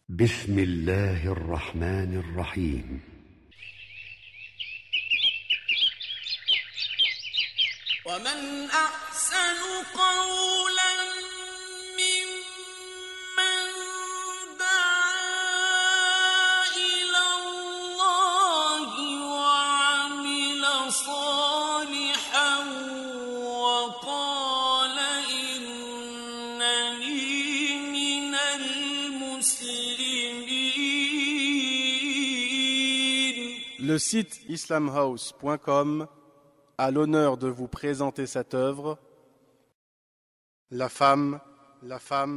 بسم الله الرحمن الرحيم ومن أحسن قولا ممن دعا إلى الله وعمل صالحا وقال إنني من المسلمين. Le site islamhouse.com a l'honneur de vous présenter cette œuvre, La femme,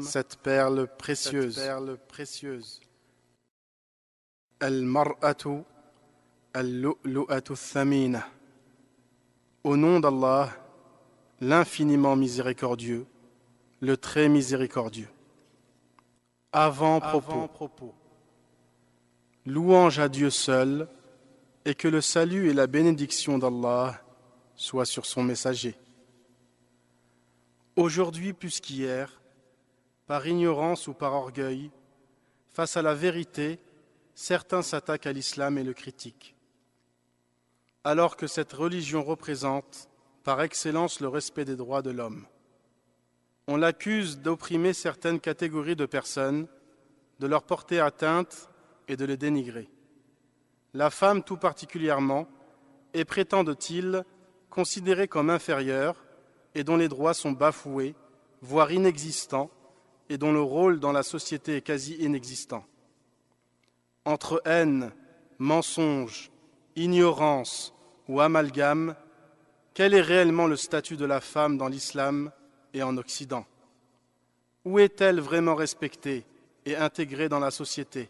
cette perle précieuse. Al-mar'atu al-lu'lu'atu thamina. Au nom d'Allah, l'infiniment miséricordieux, le très miséricordieux. Avant-propos. Louange à Dieu seul, et que le salut et la bénédiction d'Allah soient sur son messager. Aujourd'hui plus qu'hier, par ignorance ou par orgueil, face à la vérité, certains s'attaquent à l'islam et le critiquent. Alors que cette religion représente, par excellence, le respect des droits de l'homme. On l'accuse d'opprimer certaines catégories de personnes, de leur porter atteinte et de les dénigrer. La femme tout particulièrement est, prétendent-ils, considérée comme inférieure et dont les droits sont bafoués, voire inexistants, et dont le rôle dans la société est quasi inexistant. Entre haine, mensonge, ignorance ou amalgame, quel est réellement le statut de la femme dans l'islam et en Occident? Où est-elle vraiment respectée et intégrée dans la société?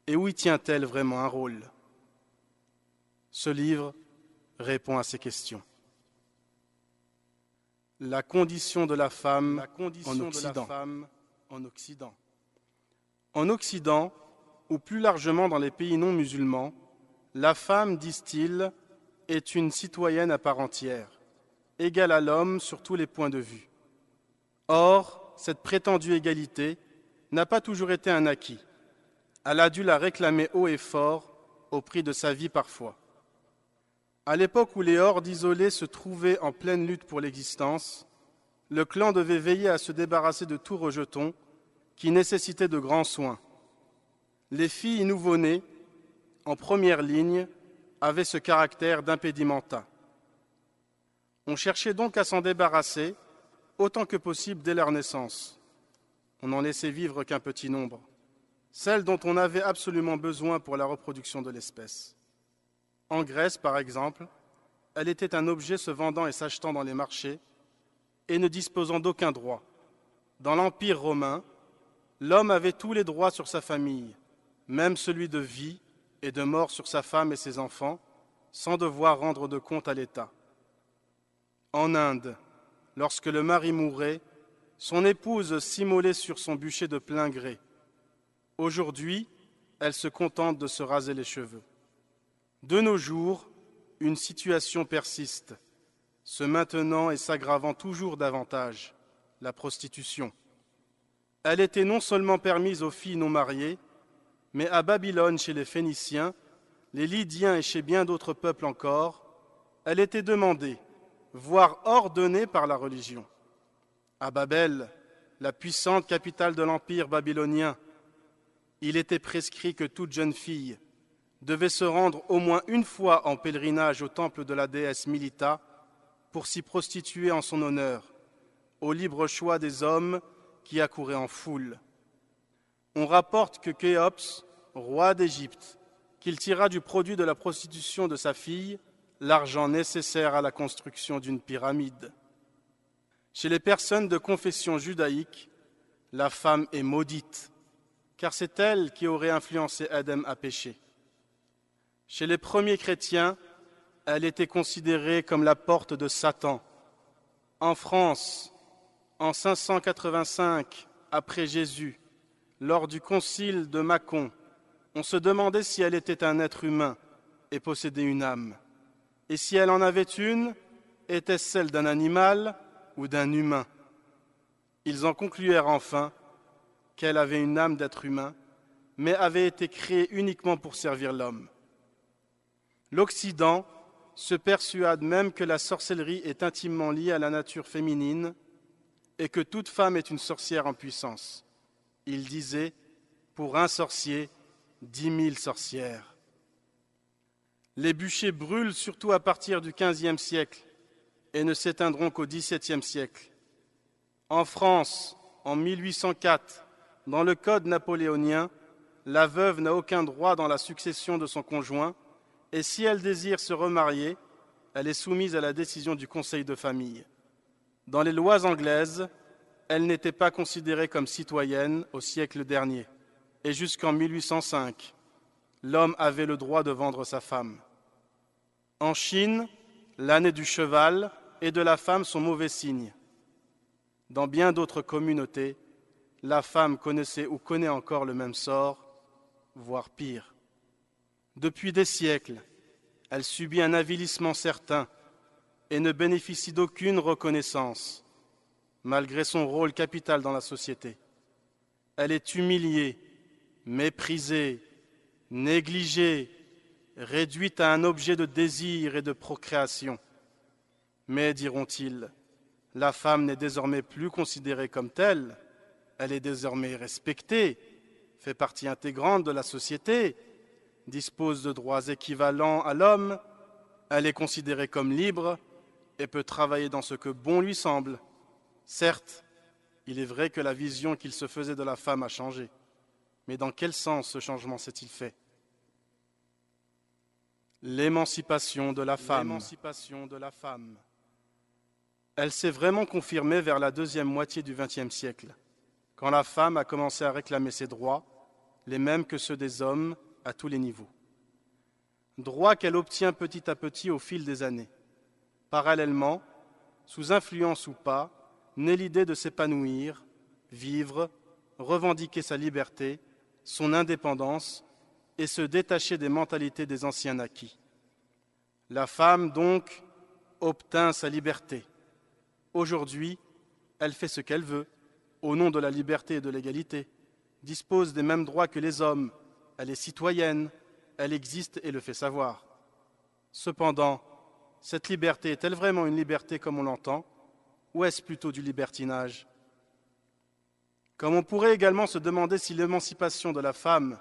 Et où y tient-elle vraiment un rôle? Ce livre répond à ces questions. La condition de la femme en Occident. En Occident, ou plus largement dans les pays non musulmans, la femme, disent-ils, est une citoyenne à part entière, égale à l'homme sur tous les points de vue. Or, cette prétendue égalité n'a pas toujours été un acquis. Elle a dû la réclamer haut et fort, au prix de sa vie parfois. À l'époque où les hordes isolées se trouvaient en pleine lutte pour l'existence, le clan devait veiller à se débarrasser de tout rejeton qui nécessitait de grands soins. Les filles nouveau-nées, en première ligne, avaient ce caractère d'impédimenta. On cherchait donc à s'en débarrasser autant que possible dès leur naissance. On n'en laissait vivre qu'un petit nombre, celles dont on avait absolument besoin pour la reproduction de l'espèce. En Grèce, par exemple, elle était un objet se vendant et s'achetant dans les marchés et ne disposant d'aucun droit. Dans l'Empire romain, l'homme avait tous les droits sur sa famille, même celui de vie et de mort sur sa femme et ses enfants, sans devoir rendre de compte à l'État. En Inde, lorsque le mari mourait, son épouse s'immolait sur son bûcher de plein gré. Aujourd'hui, elle se contente de se raser les cheveux. De nos jours, une situation persiste, se maintenant et s'aggravant toujours davantage, la prostitution. Elle était non seulement permise aux filles non mariées, mais à Babylone chez les Phéniciens, les Lydiens et chez bien d'autres peuples encore, elle était demandée, voire ordonnée par la religion. À Babel, la puissante capitale de l'empire babylonien, il était prescrit que toute jeune fille devait se rendre au moins une fois en pèlerinage au temple de la déesse Milita pour s'y prostituer en son honneur, au libre choix des hommes qui accouraient en foule. On rapporte que Khéops, roi d'Égypte, qu'il tira du produit de la prostitution de sa fille l'argent nécessaire à la construction d'une pyramide. Chez les personnes de confession judaïque, la femme est maudite, car c'est elle qui aurait influencé Adam à pécher. Chez les premiers chrétiens, elle était considérée comme la porte de Satan. En France, en 585 après Jésus, lors du concile de Mâcon, on se demandait si elle était un être humain et possédait une âme. Et si elle en avait une, était-ce celle d'un animal ou d'un humain? Ils en concluèrent enfin qu'elle avait une âme d'être humain mais avait été créée uniquement pour servir l'homme. L'Occident se persuade même que la sorcellerie est intimement liée à la nature féminine et que toute femme est une sorcière en puissance. Il disait, pour un sorcier, 10 000 sorcières. Les bûchers brûlent surtout à partir du XVe siècle et ne s'éteindront qu'au XVIIe siècle. En France, en 1804, dans le Code napoléonien, la veuve n'a aucun droit dans la succession de son conjoint et si elle désire se remarier, elle est soumise à la décision du conseil de famille. Dans les lois anglaises, elle n'était pas considérée comme citoyenne au siècle dernier. Et jusqu'en 1805, l'homme avait le droit de vendre sa femme. En Chine, l'année du cheval et de la femme sont mauvais signes. Dans bien d'autres communautés, la femme connaissait ou connaît encore le même sort, voire pire. Depuis des siècles, elle subit un avilissement certain et ne bénéficie d'aucune reconnaissance, malgré son rôle capital dans la société. Elle est humiliée, méprisée, négligée, réduite à un objet de désir et de procréation. Mais, diront-ils, la femme n'est désormais plus considérée comme telle, elle est désormais respectée, fait partie intégrante de la société, dispose de droits équivalents à l'homme, elle est considérée comme libre et peut travailler dans ce que bon lui semble. Certes, il est vrai que la vision qu'il se faisait de la femme a changé, mais dans quel sens ce changement s'est-il fait? L'émancipation de la femme. Elle s'est vraiment confirmée vers la deuxième moitié du XXe siècle, quand la femme a commencé à réclamer ses droits, les mêmes que ceux des hommes, à tous les niveaux. Droits qu'elle obtient petit à petit au fil des années. Parallèlement, sous influence ou pas, naît l'idée de s'épanouir, vivre, revendiquer sa liberté, son indépendance et se détacher des mentalités des anciens naquis. La femme, donc, obtint sa liberté. Aujourd'hui, elle fait ce qu'elle veut, au nom de la liberté et de l'égalité, dispose des mêmes droits que les hommes, elle est citoyenne, elle existe et le fait savoir. Cependant, cette liberté est-elle vraiment une liberté comme on l'entend, ou est-ce plutôt du libertinage? Comme on pourrait également se demander si l'émancipation de la femme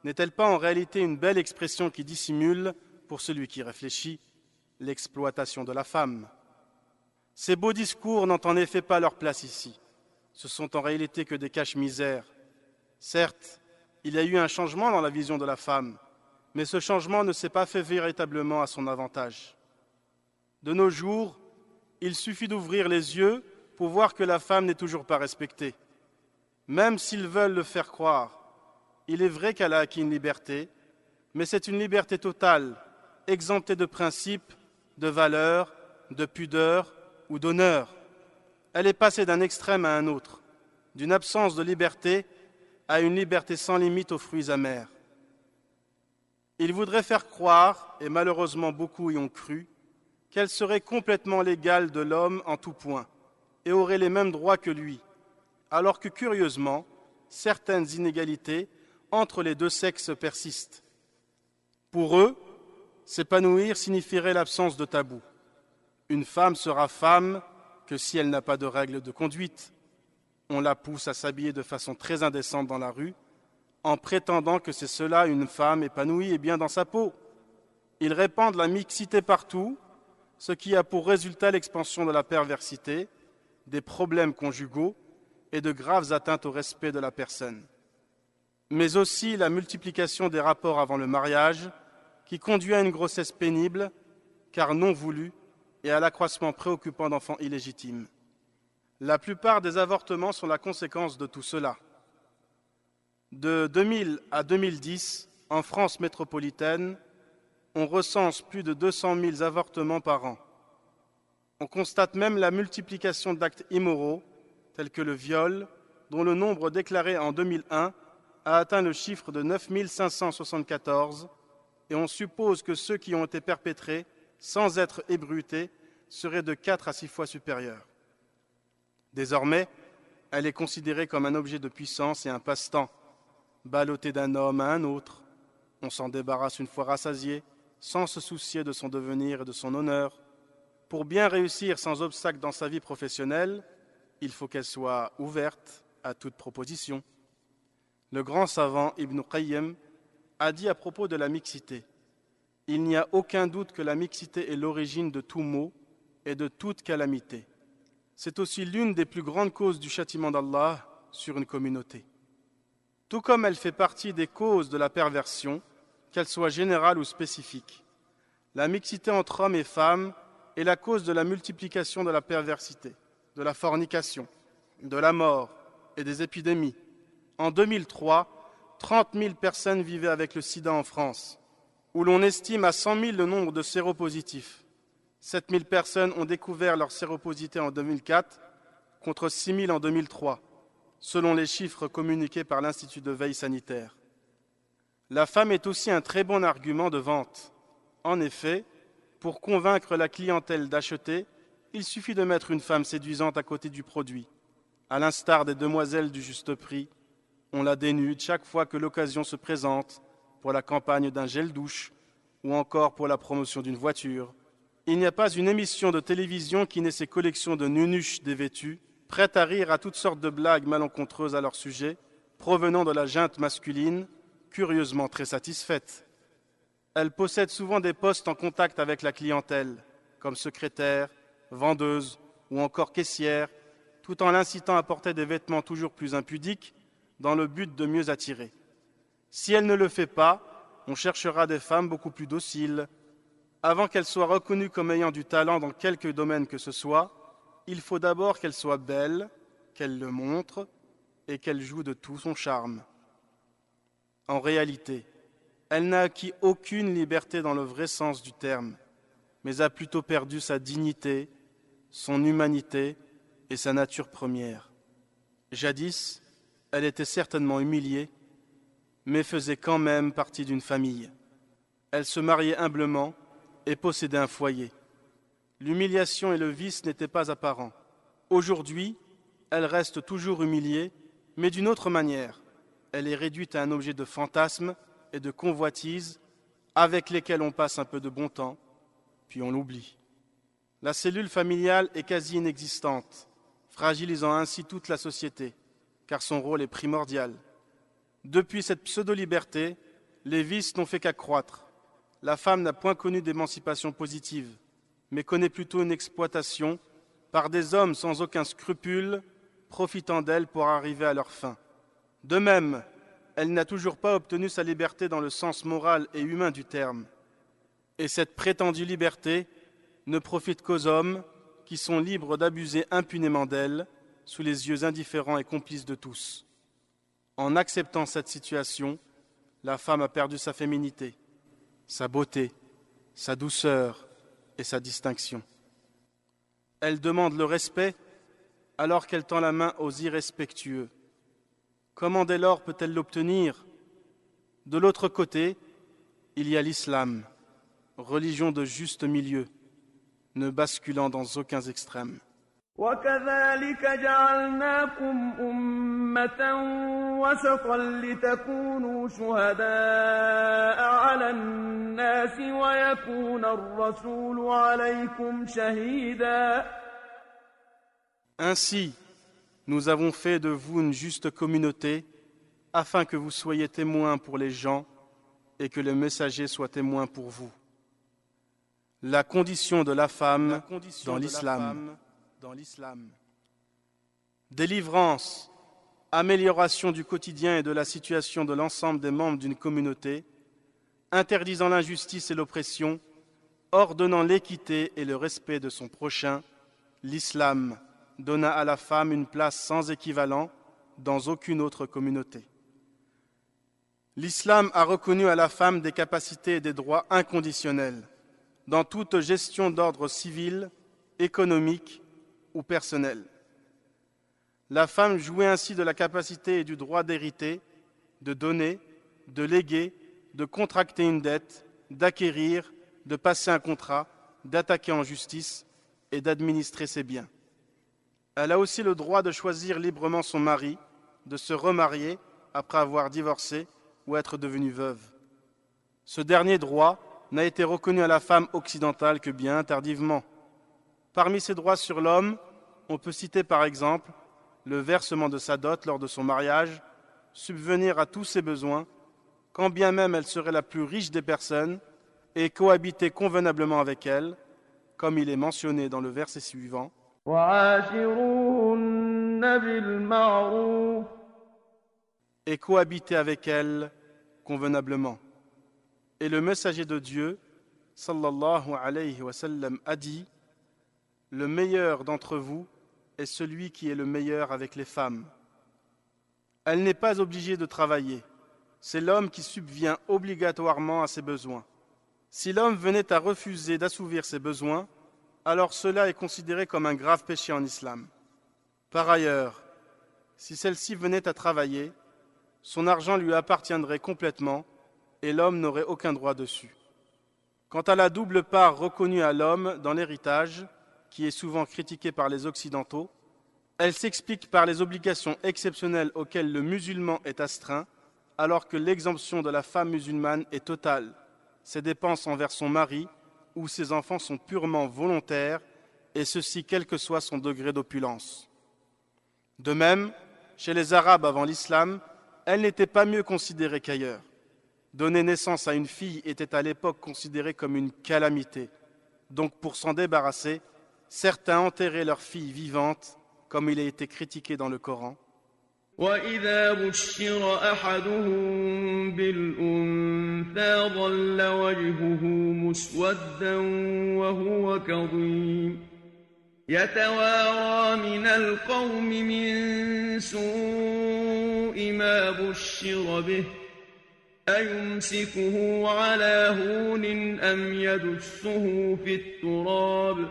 n'est-elle pas en réalité une belle expression qui dissimule, pour celui qui réfléchit, l'exploitation de la femme. Ces beaux discours n'ont en effet pas leur place ici. Ce sont en réalité que des cache-misères. Certes, il y a eu un changement dans la vision de la femme, mais ce changement ne s'est pas fait véritablement à son avantage. De nos jours, il suffit d'ouvrir les yeux pour voir que la femme n'est toujours pas respectée. Même s'ils veulent le faire croire, il est vrai qu'elle a acquis une liberté, mais c'est une liberté totale, exemptée de principes, de valeurs, de pudeur ou d'honneur. Elle est passée d'un extrême à un autre, d'une absence de liberté à une liberté sans limite aux fruits amers. Il voudrait faire croire, et malheureusement beaucoup y ont cru, qu'elle serait complètement l'égale de l'homme en tout point et aurait les mêmes droits que lui, alors que curieusement, certaines inégalités entre les deux sexes persistent. Pour eux, s'épanouir signifierait l'absence de tabou. Une femme sera femme que si elle n'a pas de règles de conduite. On la pousse à s'habiller de façon très indécente dans la rue, en prétendant que c'est cela une femme épanouie et bien dans sa peau. Ils répandent la mixité partout, ce qui a pour résultat l'expansion de la perversité, des problèmes conjugaux et de graves atteintes au respect de la personne. Mais aussi la multiplication des rapports avant le mariage, qui conduit à une grossesse pénible, car non voulue, et à l'accroissement préoccupant d'enfants illégitimes. La plupart des avortements sont la conséquence de tout cela. De 2000 à 2010, en France métropolitaine, on recense plus de 200 000 avortements par an. On constate même la multiplication d'actes immoraux, tels que le viol, dont le nombre déclaré en 2001 a atteint le chiffre de 9 574, et on suppose que ceux qui ont été perpétrés, sans être ébruités, seraient de 4 à 6 fois supérieurs. Désormais, elle est considérée comme un objet de puissance et un passe-temps. ballotté d'un homme à un autre. On s'en débarrasse une fois rassasié, sans se soucier de son devenir et de son honneur. Pour bien réussir sans obstacle dans sa vie professionnelle, il faut qu'elle soit ouverte à toute proposition. Le grand savant Ibn Qayyim a dit à propos de la mixité: il n'y a aucun doute que la mixité est l'origine de tout maux et de toute calamité. C'est aussi l'une des plus grandes causes du châtiment d'Allah sur une communauté. Tout comme elle fait partie des causes de la perversion, qu'elle soit générale ou spécifique. La mixité entre hommes et femmes est la cause de la multiplication de la perversité, de la fornication, de la mort et des épidémies. En 2003, 30 000 personnes vivaient avec le sida en France, où l'on estime à 100 000 le nombre de séropositifs. 7 000 personnes ont découvert leur séroposité en 2004, contre 6 000 en 2003, selon les chiffres communiqués par l'Institut de veille sanitaire. La femme est aussi un très bon argument de vente. En effet, pour convaincre la clientèle d'acheter, il suffit de mettre une femme séduisante à côté du produit. À l'instar des demoiselles du juste prix, on la dénude chaque fois que l'occasion se présente pour la campagne d'un gel douche ou encore pour la promotion d'une voiture. Il n'y a pas une émission de télévision qui n'ait ses collections de nunuches dévêtues, prêtes à rire à toutes sortes de blagues malencontreuses à leur sujet, provenant de la junte masculine, curieusement très satisfaite. Elles possèdent souvent des postes en contact avec la clientèle, comme secrétaire, vendeuse ou encore caissière, tout en l'incitant à porter des vêtements toujours plus impudiques dans le but de mieux attirer. Si elle ne le fait pas, on cherchera des femmes beaucoup plus dociles. Avant qu'elles soient reconnues comme ayant du talent dans quelque domaine que ce soit, il faut d'abord qu'elles soient belles, qu'elles le montrent et qu'elles jouent de tout son charme. En réalité, elle n'a acquis aucune liberté dans le vrai sens du terme, mais a plutôt perdu sa dignité, son humanité et sa nature première. Jadis, elle était certainement humiliée, mais faisait quand même partie d'une famille. Elle se mariait humblement et possédait un foyer. L'humiliation et le vice n'étaient pas apparents. Aujourd'hui, elle reste toujours humiliée, mais d'une autre manière. Elle est réduite à un objet de fantasme et de convoitise avec lesquels on passe un peu de bon temps, puis on l'oublie. La cellule familiale est quasi inexistante, fragilisant ainsi toute la société, car son rôle est primordial. Depuis cette pseudo-liberté, les vices n'ont fait qu'accroître. La femme n'a point connu d'émancipation positive, mais connaît plutôt une exploitation par des hommes sans aucun scrupule, profitant d'elle pour arriver à leur fin. De même, elle n'a toujours pas obtenu sa liberté dans le sens moral et humain du terme. Et cette prétendue liberté ne profite qu'aux hommes qui sont libres d'abuser impunément d'elle, sous les yeux indifférents et complices de tous. En acceptant cette situation, la femme a perdu sa féminité, sa beauté, sa douceur et sa distinction. Elle demande le respect alors qu'elle tend la main aux irrespectueux. Comment dès lors peut-elle l'obtenir? De l'autre côté, il y a l'islam, religion de juste milieu, ne basculant dans aucun extrême. وكذلك جعلناكم أمة وسطا لتكونوا شهداء على الناس ويكون الرسول عليكم شهيدا. Ainsi, nous avons fait de vous une juste communauté afin que vous soyez témoins pour les gens et que le messager soit témoin pour vous. La condition de la femme dans l'islam. Délivrance, amélioration du quotidien et de la situation de l'ensemble des membres d'une communauté, interdisant l'injustice et l'oppression, ordonnant l'équité et le respect de son prochain, l'islam donna à la femme une place sans équivalent dans aucune autre communauté. L'islam a reconnu à la femme des capacités et des droits inconditionnels dans toute gestion d'ordre civil, économique ou personnel. La femme jouit ainsi de la capacité et du droit d'hériter, de donner, de léguer, de contracter une dette, d'acquérir, de passer un contrat, d'attaquer en justice et d'administrer ses biens. Elle a aussi le droit de choisir librement son mari, de se remarier après avoir divorcé ou être devenue veuve. Ce dernier droit n'a été reconnu à la femme occidentale que bien tardivement. Parmi ces droits sur l'homme, on peut citer par exemple le versement de sa dot lors de son mariage, subvenir à tous ses besoins, quand bien même elle serait la plus riche des personnes, et cohabiter convenablement avec elle, comme il est mentionné dans le verset suivant. Et cohabiter avec elle convenablement. Et le messager de Dieu, sallallahu alayhi wa sallam, a dit: le meilleur d'entre vous est celui qui est le meilleur avec les femmes. Elle n'est pas obligée de travailler. C'est l'homme qui subvient obligatoirement à ses besoins. Si l'homme venait à refuser d'assouvir ses besoins, alors cela est considéré comme un grave péché en islam. Par ailleurs, si celle-ci venait à travailler, son argent lui appartiendrait complètement et l'homme n'aurait aucun droit dessus. Quant à la double part reconnue à l'homme dans l'héritage, qui est souvent critiquée par les Occidentaux, elle s'explique par les obligations exceptionnelles auxquelles le musulman est astreint, alors que l'exemption de la femme musulmane est totale. Ses dépenses envers son mari ou ses enfants sont purement volontaires, et ceci quel que soit son degré d'opulence. De même, chez les Arabes avant l'islam, elle n'était pas mieux considérée qu'ailleurs. Donner naissance à une fille était à l'époque considéré comme une calamité. Donc pour s'en débarrasser, certains enterraient leur fille vivante, comme il a été critiqué dans le Coran. وَإِذَا بُشِّرَ أَحَدُهُم بِالْأُنثَىٰ ظَلَّ وَجْهُهُ مُسْوَدًّا وَهُوَ كَظِيمٌ يَتَوَارَىٰ مِنَ الْقَوْمِ مِن سُوءِ مَا بُشِّرَ بِهِ أَيُمْسِكُهُ عَلَىٰ هُونٍ أَمْ يَدُسُّهُ فِي التُّرَابِ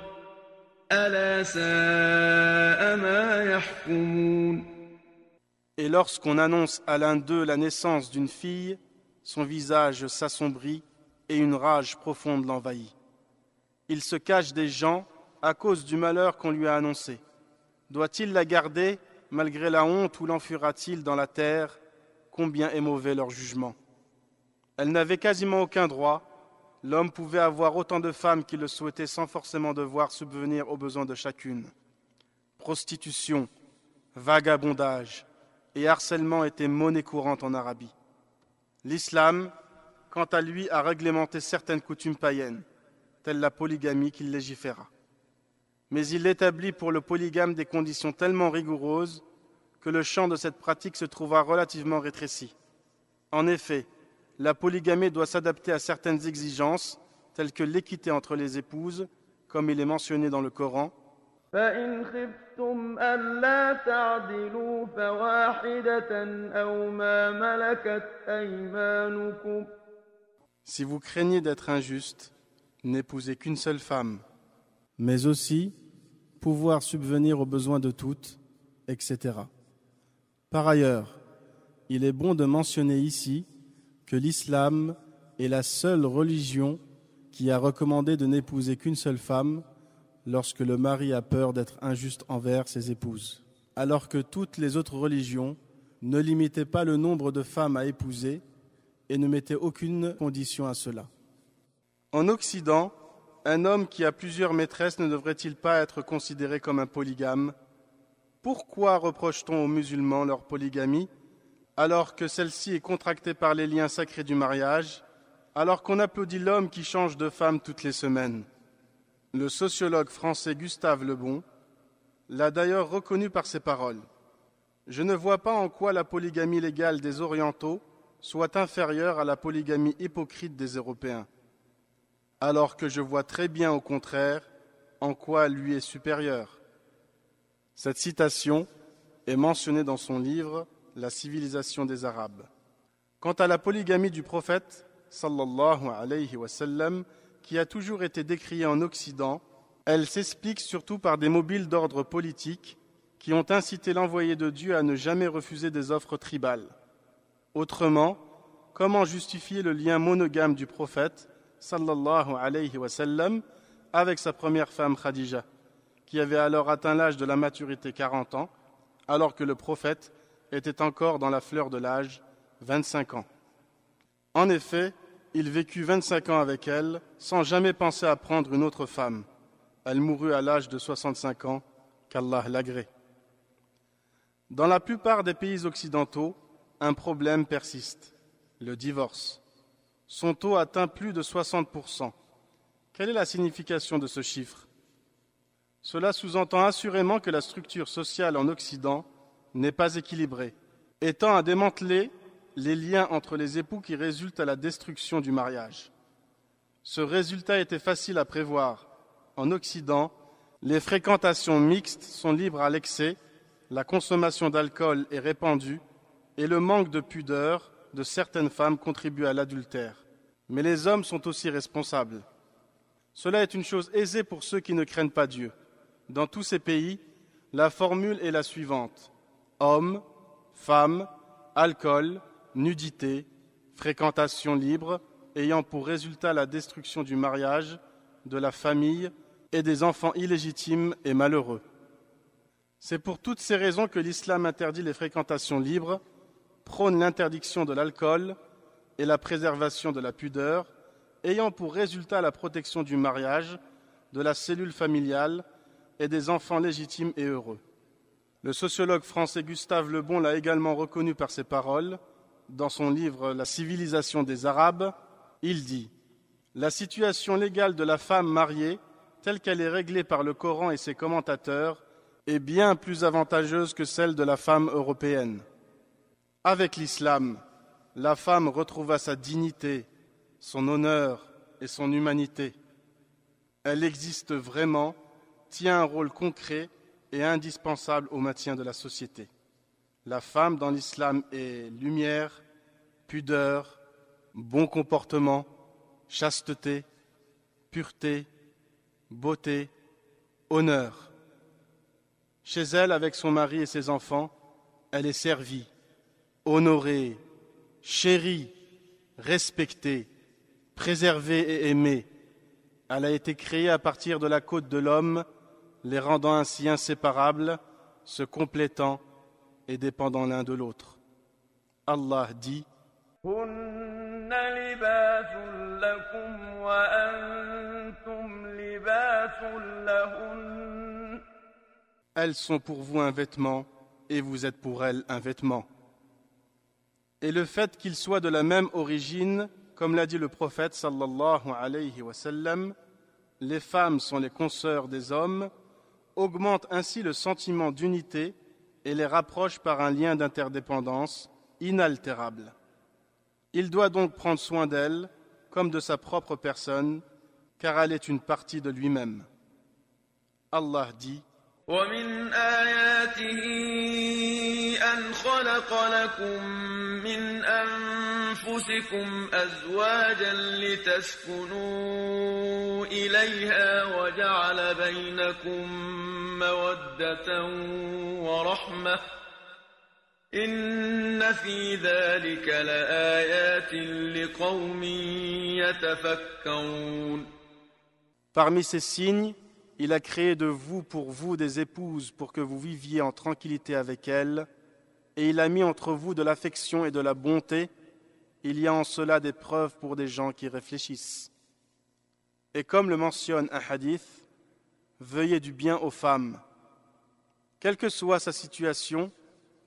أَلَا سَاءَ مَا يَحْكُمُونَ. Et lorsqu'on annonce à l'un d'eux la naissance d'une fille, son visage s'assombrit et une rage profonde l'envahit. Il se cache des gens à cause du malheur qu'on lui a annoncé. Doit-il la garder malgré la honte ou l'enfuira-t-il dans la terre? Combien est mauvais leur jugement. Elle n'avait quasiment aucun droit. L'homme pouvait avoir autant de femmes qu'il le souhaitait sans forcément devoir subvenir aux besoins de chacune. Prostitution, vagabondage et harcèlement étaient monnaie courante en Arabie. L'islam, quant à lui, a réglementé certaines coutumes païennes, telle la polygamie qu'il légiféra. Mais il établit pour le polygame des conditions tellement rigoureuses que le champ de cette pratique se trouva relativement rétréci. En effet, la polygamie doit s'adapter à certaines exigences, telles que l'équité entre les épouses, comme il est mentionné dans le Coran. فَإِنْ خِفْتُمْ أَلَّا تَعْدِلُوا فَوَاحِدَةً أَوْ مَا مَلَكَتْ أَيْمَانُكُمْ. Si vous craignez d'être injuste, n'épousez qu'une seule femme, mais aussi pouvoir subvenir aux besoins de toutes, etc. Par ailleurs, il est bon de mentionner ici que l'islam est la seule religion qui a recommandé de n'épouser qu'une seule femme lorsque le mari a peur d'être injuste envers ses épouses, alors que toutes les autres religions ne limitaient pas le nombre de femmes à épouser et ne mettaient aucune condition à cela. En Occident, un homme qui a plusieurs maîtresses ne devrait-il pas être considéré comme un polygame? Pourquoi reproche-t-on aux musulmans leur polygamie, alors que celle-ci est contractée par les liens sacrés du mariage, alors qu'on applaudit l'homme qui change de femme toutes les semaines? Le sociologue français Gustave Le Bon l'a d'ailleurs reconnu par ses paroles. Je ne vois pas en quoi la polygamie légale des Orientaux soit inférieure à la polygamie hypocrite des Européens, alors que je vois très bien au contraire en quoi elle lui est supérieure. Cette citation est mentionnée dans son livre « La civilisation des Arabes ». Quant à la polygamie du prophète, sallallahu alayhi wa sallam, qui a toujours été décriée en Occident, elle s'explique surtout par des mobiles d'ordre politique qui ont incité l'envoyé de Dieu à ne jamais refuser des offres tribales. Autrement, comment justifier le lien monogame du prophète, sallallahu alayhi wa sallam, avec sa première femme Khadija, qui avait alors atteint l'âge de la maturité 40 ans, alors que le prophète était encore dans la fleur de l'âge, 25 ans. En effet, il vécut 25 ans avec elle, sans jamais penser à prendre une autre femme. Elle mourut à l'âge de 65 ans, qu'Allah l'agrée. Dans la plupart des pays occidentaux, un problème persiste, le divorce. Son taux atteint plus de 60%. Quelle est la signification de ce chiffre? Cela sous-entend assurément que la structure sociale en Occident n'est pas équilibrée, et tend à démanteler les liens entre les époux qui résultent à la destruction du mariage. Ce résultat était facile à prévoir. En Occident, les fréquentations mixtes sont libres à l'excès, la consommation d'alcool est répandue et le manque de pudeur de certaines femmes contribue à l'adultère. Mais les hommes sont aussi responsables. Cela est une chose aisée pour ceux qui ne craignent pas Dieu. Dans tous ces pays, la formule est la suivante: hommes, femmes, alcool, nudité, fréquentation libre, ayant pour résultat la destruction du mariage, de la famille et des enfants illégitimes et malheureux. C'est pour toutes ces raisons que l'islam interdit les fréquentations libres, prône l'interdiction de l'alcool et la préservation de la pudeur, ayant pour résultat la protection du mariage, de la cellule familiale et des enfants légitimes et heureux. Le sociologue français Gustave Le Bon l'a également reconnu par ses paroles. Dans son livre « La civilisation des Arabes », il dit « La situation légale de la femme mariée, telle qu'elle est réglée par le Coran et ses commentateurs, est bien plus avantageuse que celle de la femme européenne. Avec l'islam, la femme retrouva sa dignité, son honneur et son humanité. Elle existe vraiment, tient un rôle concret et indispensable au maintien de la société. La femme dans l'islam est lumière, pudeur, bon comportement, chasteté, pureté, beauté, honneur. Chez elle, avec son mari et ses enfants, elle est servie, honorée, chérie, respectée, préservée et aimée. Elle a été créée à partir de la côte de l'homme, les rendant ainsi inséparables, se complétant et dépendant l'un de l'autre. Allah dit: هن لباس لكم وأنتم لباس لهن. Elles sont pour vous un vêtement et vous êtes pour elles un vêtement. Et le fait qu'ils soient de la même origine, comme l'a dit le prophète sallallahu alayhi wa sallam, les femmes sont les consoeurs des hommes, augmente ainsi le sentiment d'unité et les rapproche par un lien d'interdépendance inaltérable. Il doit donc prendre soin d'elle comme de sa propre personne, car elle est une partie de lui-même. Allah dit: ومن آياته أن خلق لكم من أنفسكم أزواجا لتسكنوا إليها وجعل بينكم مودة ورحمة إن في ذلك لآيات لقوم يتفكرون. Parmi ces signes, il a créé de vous pour vous des épouses pour que vous viviez en tranquillité avec elles, et il a mis entre vous de l'affection et de la bonté. Il y a en cela des preuves pour des gens qui réfléchissent. Et comme le mentionne un hadith, veuillez du bien aux femmes. Quelle que soit sa situation,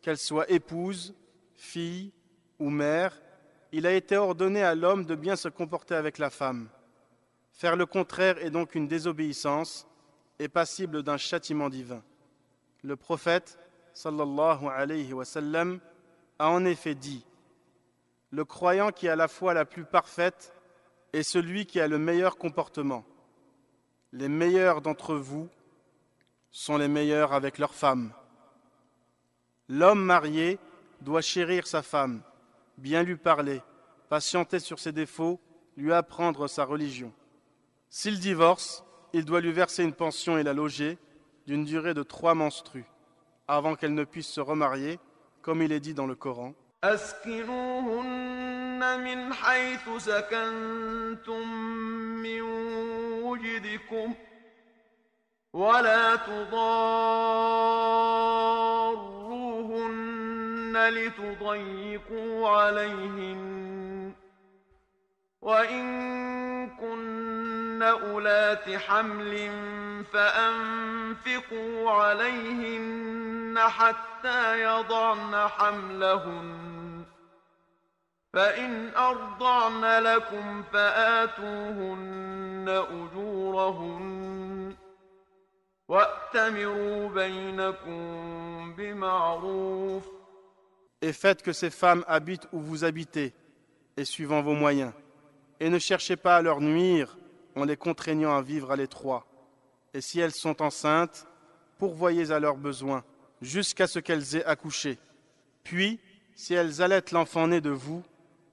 qu'elle soit épouse, fille ou mère, il a été ordonné à l'homme de bien se comporter avec la femme. Faire le contraire est donc une désobéissance et passible d'un châtiment divin. Le prophète, sallallahu alayhi wa sallam, a en effet dit: le croyant qui a la foi la plus parfaite est celui qui a le meilleur comportement. Les meilleurs d'entre vous sont les meilleurs avec leurs femmes. L'homme marié doit chérir sa femme, bien lui parler, patienter sur ses défauts, lui apprendre sa religion. S'il divorce, il doit lui verser une pension et la loger d'une durée de 3 menstrues, avant qu'elle ne puisse se remarier, comme il est dit dans le Coran. أسكنوهن من حيث سكنتم من وجدكم ولا تضاروهن لتضيقوا عليهن وإن كن أولات حمل فأنفقوا عليهن حتى يضعن حملهن فإن أرضعن لكم فآتوهن أجورهن وأتمروا بينكم بمعروف. Et faites que ces femmes habitent où vous habitez, et suivant vos moyens. Et ne cherchez pas à leur nuire en les contraignant à vivre à l'étroit. Et si elles sont enceintes, pourvoyez à leurs besoins, jusqu'à ce qu'elles aient accouché. Puis, si elles allaitent l'enfant né de vous,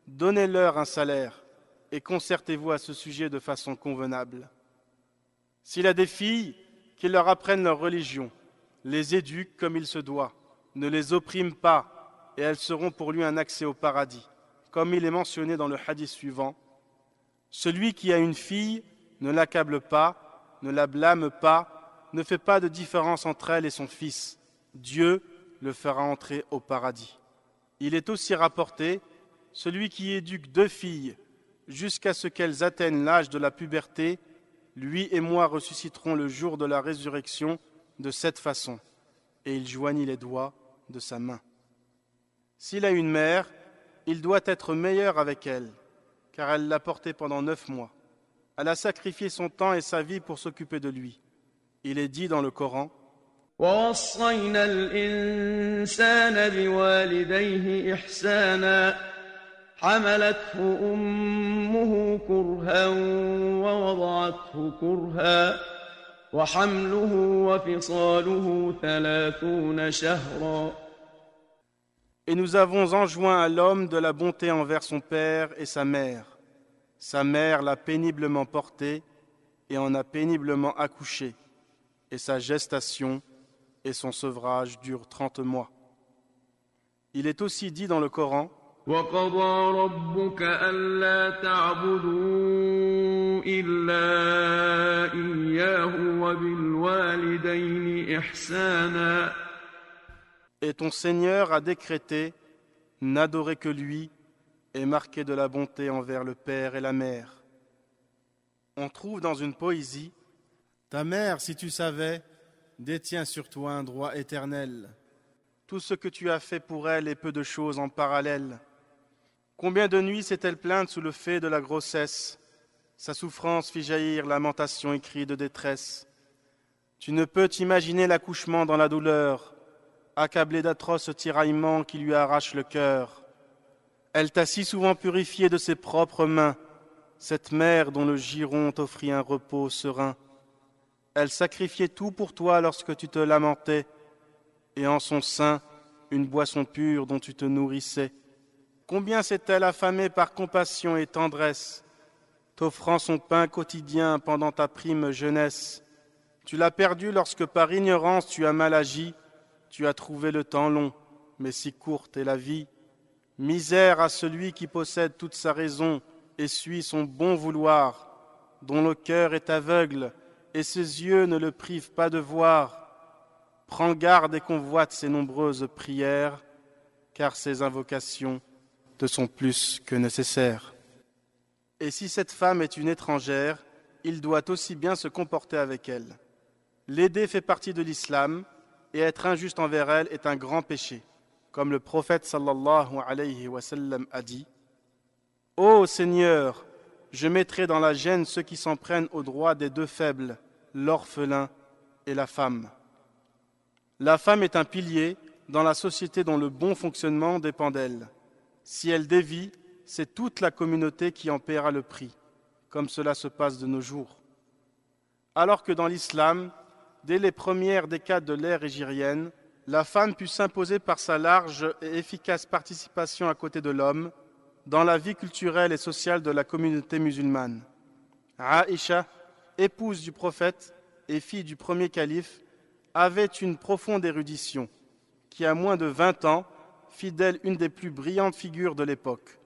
donnez-leur un salaire, et concertez-vous à ce sujet de façon convenable. S'il a des filles, qu'ils leur apprennent leur religion, les éduquent comme il se doit, ne les oppriment pas, et elles seront pour lui un accès au paradis. Comme il est mentionné dans le hadith suivant, celui qui a une fille ne l'accable pas, ne la blâme pas, ne fait pas de différence entre elle et son fils. Dieu le fera entrer au paradis. Il est aussi rapporté, celui qui éduque 2 filles jusqu'à ce qu'elles atteignent l'âge de la puberté, lui et moi ressusciterons le jour de la résurrection de cette façon. Et il joignit les doigts de sa main. S'il a une mère, il doit être meilleur avec elle, car elle l'a porté pendant 9 mois. Elle a sacrifié son temps et sa vie pour s'occuper de lui. Il est dit dans le Coran, ووصينا الإنسان بوالديه إحسانا حملته أمه كرها ووضعته كرها وحمله وفصاله 30 شهرا. Et nous avons enjoint à l'homme de la bonté envers son père et sa mère. Sa mère l'a péniblement porté et en a péniblement accouché. Et sa gestation et son sevrage durent 30 mois. Il est aussi dit dans le Coran, وقضى ربك ألا تعبدوا إلا إياه وبالوالدين إحسانا. Et ton Seigneur a décrété, n'adorer que lui et marquer de la bonté envers le père et la mère. On trouve dans une poésie, ta mère, si tu savais, détient sur toi un droit éternel. Tout ce que tu as fait pour elle est peu de choses en parallèle. Combien de nuits s'est-elle plainte sous le fait de la grossesse? Sa souffrance fit jaillir lamentation et cris de détresse. Tu ne peux t'imaginer l'accouchement dans la douleur, accablée d'atroces tiraillements qui lui arrachent le cœur. Elle t'a si souvent purifié de ses propres mains, cette mère dont le giron t'offrit un repos serein. Elle sacrifiait tout pour toi lorsque tu te lamentais, et en son sein, une boisson pure dont tu te nourrissais. Combien s'est-elle affamée par compassion et tendresse, t'offrant son pain quotidien pendant ta prime jeunesse. Tu l'as perdue lorsque par ignorance tu as mal agi, tu as trouvé le temps long, mais si courte est la vie. Misère à celui qui possède toute sa raison et suit son bon vouloir, dont le cœur est aveugle et ses yeux ne le privent pas de voir. Prends garde et convoite ses nombreuses prières, car ses invocations te sont plus que nécessaires. Et si cette femme est une étrangère, il doit aussi bien se comporter avec elle. L'aider fait partie de l'islam, et être injuste envers elle est un grand péché. Comme le prophète sallallahu alayhi wa sallam a dit, « Ô Seigneur, je mettrai dans la gêne ceux qui s'en prennent aux droits des 2 faibles, l'orphelin et la femme. » La femme est un pilier dans la société dont le bon fonctionnement dépend d'elle. Si elle dévie, c'est toute la communauté qui en paiera le prix, comme cela se passe de nos jours. Alors que dans l'islam, dès les premières décades de l'ère hégirienne, la femme put s'imposer par sa large et efficace participation à côté de l'homme dans la vie culturelle et sociale de la communauté musulmane. Aïcha, épouse du prophète et fille du premier calife, avait une profonde érudition qui, à moins de 20 ans, fit d'elle une des plus brillantes figures de l'époque.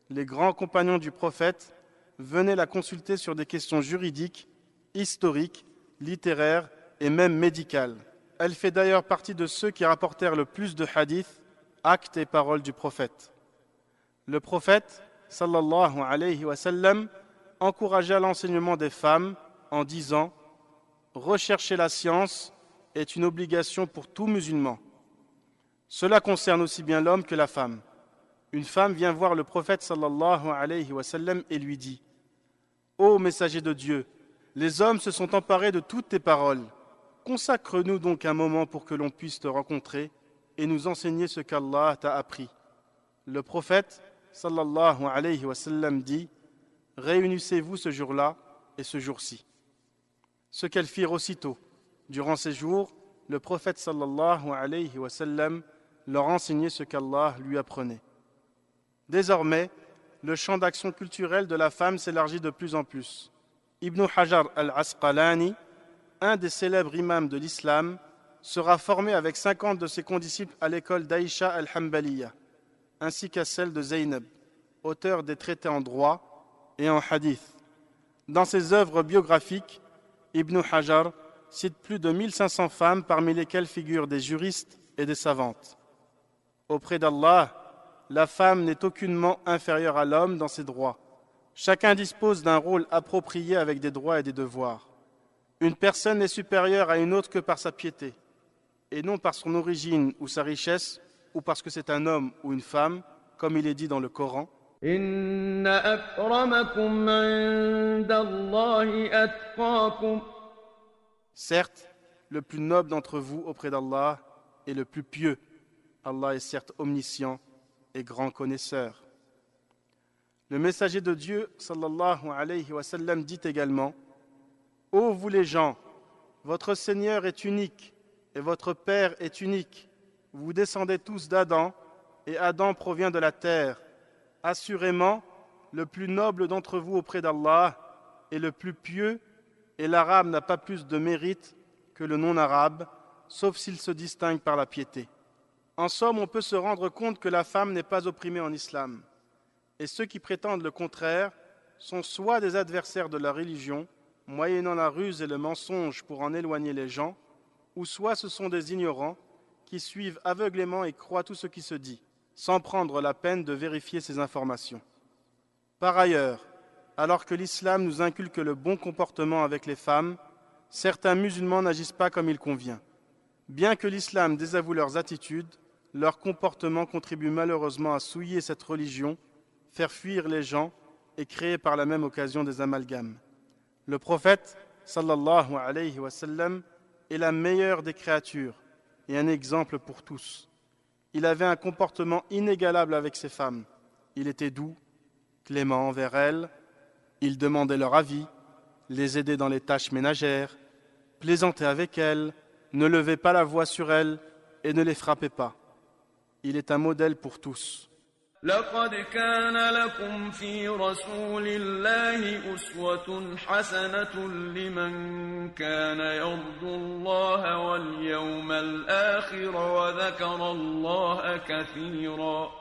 Les grands compagnons du prophète venaient la consulter sur des questions juridiques, historiques, littéraires et même médicales. Elle fait d'ailleurs partie de ceux qui rapportèrent le plus de hadiths actes et paroles du prophète. Le prophète, sallallahu alayhi wa sallam, encouragea l'enseignement des femmes en disant « Rechercher la science est une obligation pour tout musulman. Cela concerne aussi bien l'homme que la femme. Une femme vient voir le prophète sallallahu alayhi wa sallam et lui dit « Ô messager de Dieu, les hommes se sont emparés de toutes tes paroles. Consacre-nous donc un moment pour que l'on puisse te rencontrer et nous enseigner ce qu'Allah t'a appris. » Le prophète sallallahu alayhi wa sallam dit « Réunissez-vous ce jour-là et ce jour-ci. » Ce qu'elles firent aussitôt. Durant ces jours, le prophète sallallahu alayhi wa sallam leur enseignait ce qu'Allah lui apprenait. Désormais, le champ d'action culturelle de la femme s'élargit de plus en plus. Ibn Hajar al-Asqalani, un des célèbres imams de l'islam, sera formé avec 50 de ses condisciples à l'école d'Aïcha al-Hanbaliya, ainsi qu'à celle de Zaynab, auteur des traités en droit et en hadith. Dans ses œuvres biographiques, Ibn Hajar cite plus de 1500 femmes parmi lesquelles figurent des juristes et des savantes. Auprès d'Allah, la femme n'est aucunement inférieure à l'homme dans ses droits. Chacun dispose d'un rôle approprié avec des droits et des devoirs. Une personne n'est supérieure à une autre que par sa piété, et non par son origine ou sa richesse, ou parce que c'est un homme ou une femme, comme il est dit dans le Coran. Inna akramakum indallahi atqakum. Certes, le plus noble d'entre vous auprès d'Allah est le plus pieux. Allah est certes omniscient et grand connaisseur. Le messager de Dieu, sallallahu alayhi wa sallam, dit également « Ô vous les gens, votre Seigneur est unique et votre Père est unique. Vous descendez tous d'Adam et Adam provient de la terre. Assurément, le plus noble d'entre vous auprès d'Allah est le plus pieux et l'arabe n'a pas plus de mérite que le non-arabe, sauf s'il se distingue par la piété. » En somme, on peut se rendre compte que la femme n'est pas opprimée en islam. Et ceux qui prétendent le contraire sont soit des adversaires de la religion, moyennant la ruse et le mensonge pour en éloigner les gens, ou soit ce sont des ignorants qui suivent aveuglément et croient tout ce qui se dit, sans prendre la peine de vérifier ces informations. Par ailleurs, alors que l'islam nous inculque le bon comportement avec les femmes, certains musulmans n'agissent pas comme il convient. Bien que l'islam désavoue leurs attitudes, leur comportement contribue malheureusement à souiller cette religion, faire fuir les gens et créer par la même occasion des amalgames. Le prophète, sallallahu alayhi wa sallam, est la meilleure des créatures et un exemple pour tous. Il avait un comportement inégalable avec ses femmes. Il était doux, clément envers elles, il demandait leur avis, les aidait dans les tâches ménagères, plaisantait avec elles, ne levait pas la voix sur elles et ne les frappait pas. Il est un modèle pour tous. لقد كان لكم في رسول الله أسوة حسنة لمن كان يرجو الله واليوم الآخر وذكر الله كثيرا.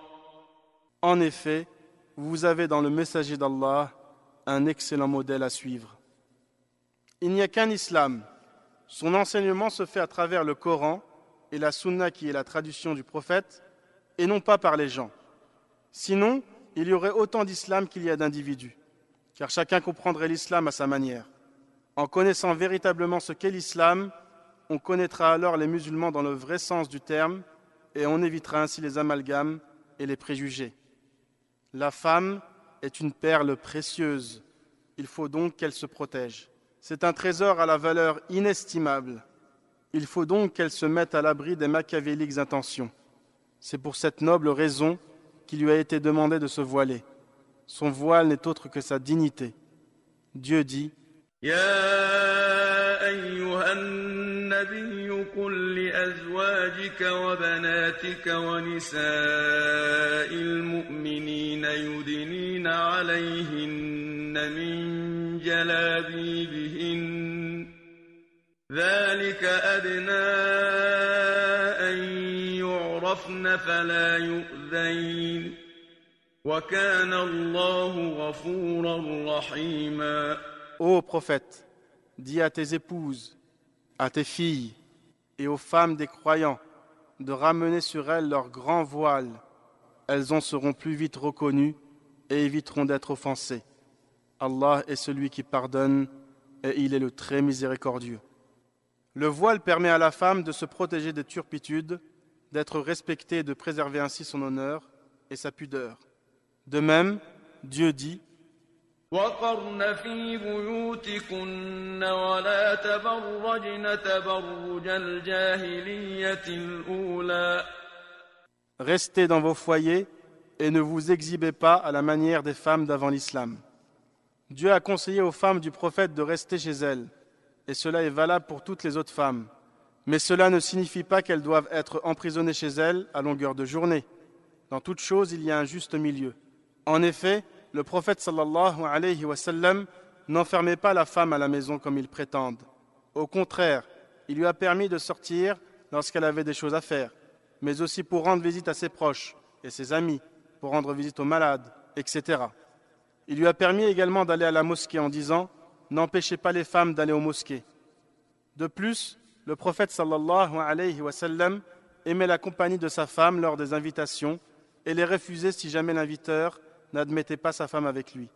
En effet, vous avez dans le messager d'Allah un excellent modèle à suivre. Il n'y a qu'un islam. Son enseignement se fait à travers le Coran et la Sunna qui est la traduction du prophète et non pas par les gens. Sinon, il y aurait autant d'islam qu'il y a d'individus, car chacun comprendrait l'islam à sa manière. En connaissant véritablement ce qu'est l'islam, on connaîtra alors les musulmans dans le vrai sens du terme et on évitera ainsi les amalgames et les préjugés. La femme est une perle précieuse, il faut donc qu'elle se protège. C'est un trésor à la valeur inestimable. Il faut donc qu'elle se mette à l'abri des machiavéliques intentions. C'est pour cette noble raison qu'il lui a été demandé de se voiler. Son voile n'est autre que sa dignité. Dieu dit يا أيها النبي قل لأزواجك وبناتك ونساء المؤمنين يدنين عليهن من جلابيبهن ذلك أدنى أن يعرفن فلا يؤذين وكان الله غفورا رحيما. Ô prophète, dis à tes épouses, à tes filles et aux femmes des croyants de ramener sur elles leur grand voile. Elles en seront plus vite reconnues et éviteront d'être offensées. Allah est celui qui pardonne et il est le très miséricordieux. Le voile permet à la femme de se protéger des turpitudes, d'être respectée et de préserver ainsi son honneur et sa pudeur. De même, Dieu dit: وقرن في بيوتكن ولا تبرجن تبرج الجاهلية الأولى. Restez dans vos foyers et ne vous exhibez pas à la manière des femmes d'avant l'islam. Dieu a conseillé aux femmes du prophète de rester chez elles, et cela est valable pour toutes les autres femmes. Mais cela ne signifie pas qu'elles doivent être emprisonnées chez elles à longueur de journée. Dans toute chose, il y a un juste milieu. En effet, le prophète sallallahu alayhi wa sallam n'enfermait pas la femme à la maison comme ils prétendent. Au contraire, il lui a permis de sortir lorsqu'elle avait des choses à faire, mais aussi pour rendre visite à ses proches et ses amis, pour rendre visite aux malades, etc. Il lui a permis également d'aller à la mosquée en disant: n'empêchez pas les femmes d'aller aux mosquées. De plus, le prophète sallallahu alayhi wa sallam aimait la compagnie de sa femme lors des invitations et les refusait si jamais l'inviteur n'admettait pas sa femme avec lui.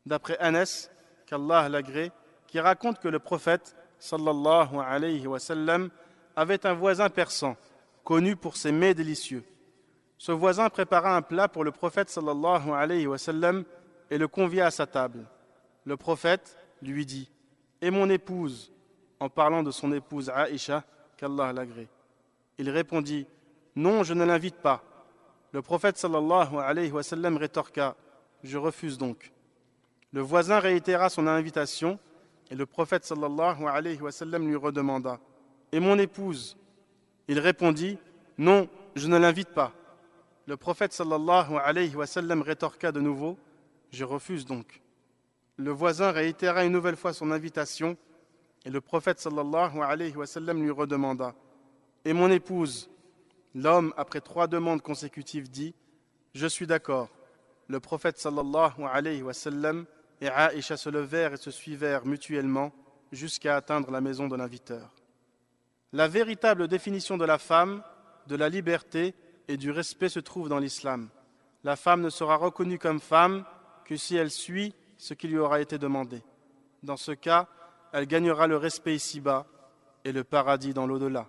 D'après Anas, qu'Allah l'agrée, qui raconte que le prophète sallallahu alayhi wa sallam avait un voisin persan, connu pour ses mets délicieux. Ce voisin prépara un plat pour le prophète sallallahu alayhi wa sallam et le convia à sa table. Le prophète lui dit: et mon épouse, en parlant de son épouse Aïcha, qu'Allah l'agrée. Il répondit: non, je ne l'invite pas. Le prophète sallallahu alayhi wa sallam rétorqua: je refuse donc. Le voisin réitéra son invitation et le prophète sallallahu alayhi wa sallam lui redemanda: et mon épouse? Il répondit: non, je ne l'invite pas. Le prophète sallallahu alayhi wa sallam rétorqua de nouveau: je refuse donc. Le voisin réitéra une nouvelle fois son invitation et le prophète sallallahu alayhi wa sallam lui redemanda: et mon épouse? L'homme, après 3 demandes consécutives, dit: je suis d'accord. Le prophète sallallahu alayhi wa sallam et Aïcha se levèrent et se suivèrent mutuellement jusqu'à atteindre la maison de l'inviteur. La véritable définition de la femme, de la liberté et du respect se trouve dans l'islam. La femme ne sera reconnue comme femme que si elle suit ce qui lui aura été demandé. Dans ce cas, elle gagnera le respect ici-bas et le paradis dans l'au-delà.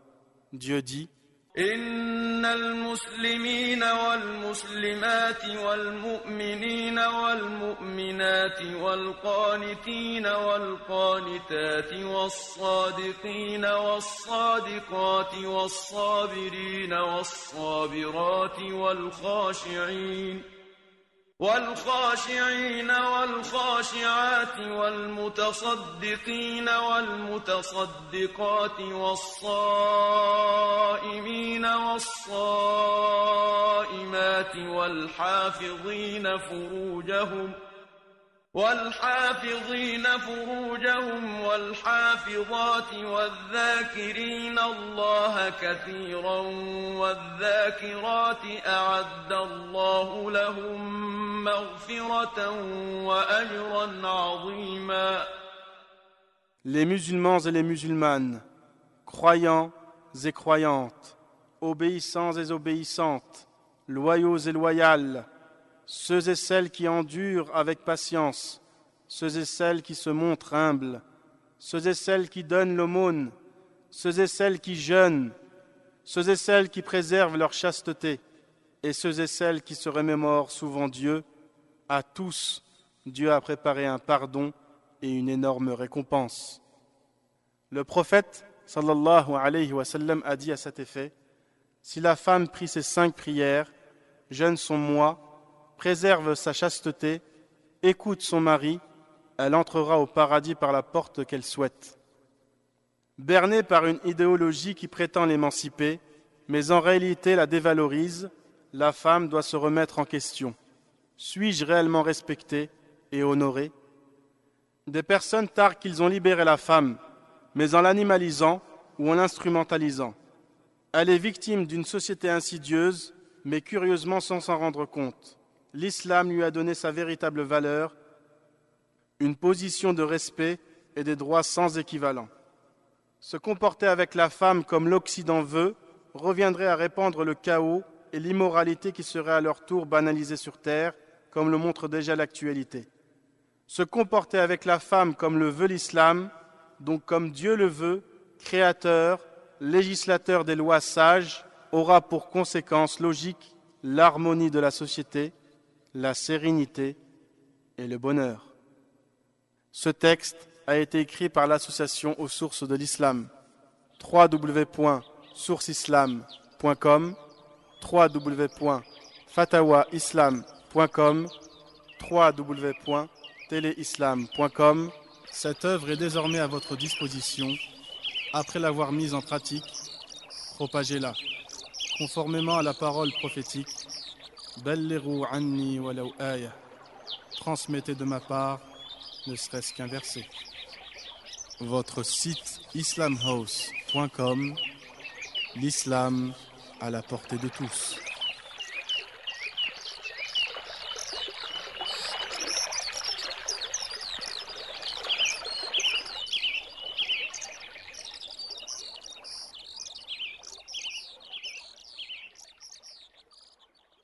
Dieu dit: إن المسلمين والمسلمات والمؤمنين والمؤمنات والقانتين والقانتات والصادقين والصادقات والصابرين والصابرات والخاشعين والخاشعات والمتصدقين والمتصدقات والصائمين والصائمات والحافظين فروجهم والحافظات والذاكرين الله كثيرا والذاكرات أعد الله لهم مغفرة وأجرا عظيما. Les musulmans et les musulmanes, croyants et croyantes, obéissants et obéissantes, loyaux et loyales, ceux et celles qui endurent avec patience, ceux et celles qui se montrent humbles, ceux et celles qui donnent l'aumône, ceux et celles qui jeûnent, ceux et celles qui préservent leur chasteté, et ceux et celles qui se remémorent souvent Dieu, à tous, Dieu a préparé un pardon et une énorme récompense. Le prophète, sallallahu alayhi wa sallam, a dit à cet effet: si la femme prie ses 5 prières, jeûne son mois, préserve sa chasteté, écoute son mari, elle entrera au paradis par la porte qu'elle souhaite. Bernée par une idéologie qui prétend l'émanciper, mais en réalité la dévalorise, la femme doit se remettre en question. Suis-je réellement respecté et honoré? Des personnes tardent qu'ils ont libéré la femme, mais en l'animalisant ou en l'instrumentalisant. Elle est victime d'une société insidieuse, mais curieusement sans s'en rendre compte. L'islam lui a donné sa véritable valeur, une position de respect et des droits sans équivalent. Se comporter avec la femme comme l'Occident veut reviendraient à répandre le chaos et l'immoralité qui seraient à leur tour banalisées sur terre, comme le montre déjà l'actualité. Se comporter avec la femme comme le veut l'islam, donc comme Dieu le veut, créateur, législateur des lois sages, aura pour conséquence logique l'harmonie de la société, la sérénité et le bonheur. Ce texte a été écrit par l'association aux sources de l'islam. www.sourceislam.com, www.fatawaislam.com, www.teleislam.com. Cette œuvre est désormais à votre disposition. Après l'avoir mise en pratique, propagez-la. Conformément à la parole prophétique, Ballighu anni walau aya. Transmettez de ma part, ne serait-ce qu'un verset. Votre site islamhouse.com, l'islam à la portée de tous.